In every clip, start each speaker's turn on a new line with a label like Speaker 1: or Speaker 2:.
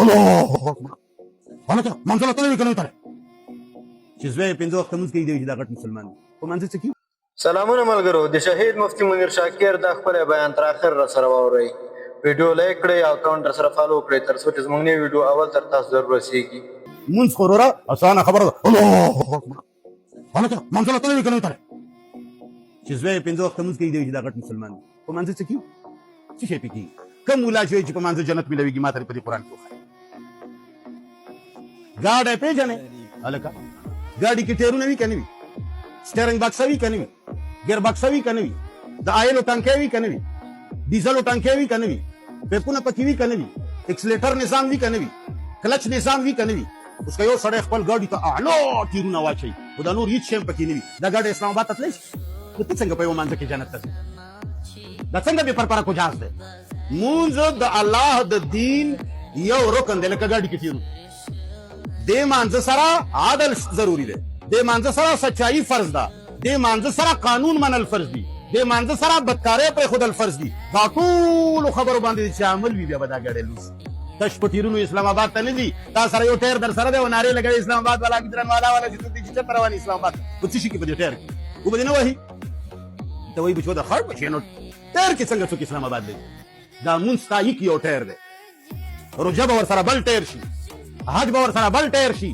Speaker 1: الله اکبر هلکه منځله تللی که نه وي تللی چې زوی یې پنځه وخته لمونځ کوي دی چې دا غټ مسلمان دی په منځه څه کیو
Speaker 2: سلامونه ملګرو د شهید مفتی منیر شاکر دا خپل بیان تر اخر را سره واورئ ویډیو لایک کړئ او اکاونټ در سره فالو کړئ تر څو چې زموږ نوې ویډیو اول تر تاسو ضرور رسیږي
Speaker 1: لمونځ خو وروره اسانه خبره ده الله اکبر هلکه منځله تللی که نه وي تللی چې زوی یې پنځه وخته لمونځ کوي دی چې دا غټ مسلمان دی په منځه څه کیو څه شی پې کېږي کوم ملا چې وایي چې په منځه جنت ملوېږي ما ته په دې قرآن کې وښایه ګاډی پېژنې هلکه ګاډي کې ټیرونه وي که نه وي سټیرنګ بکسه وي که نه وي ګیر بکسه وي که نه وي د آیلو ټانکی وي که نه وي ډیزلو ټانکی وي که نه وي پیپونه پکې وي که نه وي اکسلیټر نظام وي که نه وي کلچ نظام وي که نه وي اوس که یو سړی خپل ګاډي ته اعلی ټیرونه واچوي خو دا نور هېڅ شی هم پکې نه وي دا ګاډی اسلام آباد ته تللی شي نو ته څنګه په یوه مانځه کې جنت ته ځې دا څنګه بې پرپره کجاز دی مونځ د الله د دین یو رکن دی لکه ګاډي کې تیرو دې مانځه سره عدل ضروري دی دې مانځه سره سچایي فرض ده دې مانځه سره قانون منل فرض دي دې مانځه سره بدکارۍ پرېښودل فرض دي دا ټولو خبرو باندې چې عمل وي بیا به دا ګاډی لوس تش په تیرونو اسلام آباد ته نه ځي تا سره یو ټایر در سره دی او نارې لګوي اسلام آباد والا ګجران والا والا چې څوک دي چې چېرته روان اسلام آباد په څه شي کې په دې ټایر کې وبه دې نه وهي ته وایي بچو د خړ بچې نو ټایر کې څنګه څوک اسلام آباد دی دا مونځ تایق یو ټایر دی روژه به ورسره بل ټایر شي حج به ورسره بل ټایر شي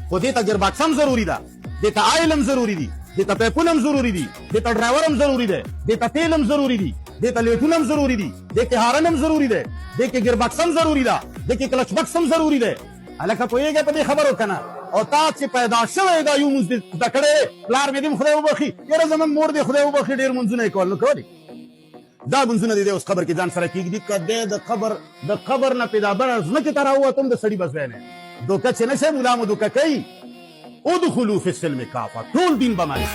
Speaker 1: خو دې ته ګیرباکس هم ضروري ده دې ته آیل هم ضروري دي دې ته پیپونه هم ضروري دي دې ته ډرایور هم ضروري دی دې ته تیل هم ضروري دي دې ته لیټونه هم ضروري دي دې کې هارن هم ضروري دی دې کې ګیرباکس هم ضروري ده دې کې کلچ بکس هم ضروري دی هلکه پوهېږې په دې خبرو که نه او تا چې پیدا شوی دا یو مونځ دې زده کړی پلار مې دې خدای وبخي یاره زموږ مور دې خدای وبخي ډېر مونځونه یې کول نو کولی دا منځونه دي اوس قبر کې ځان سره کېږدي که دی د قبر نه پیدا بره ځمکې ته راووتم د سړي به ځای نه دوکه چې نه شی ملا مو دوکه کوي ادخلوا فی السلم کافه ټول دین به ماني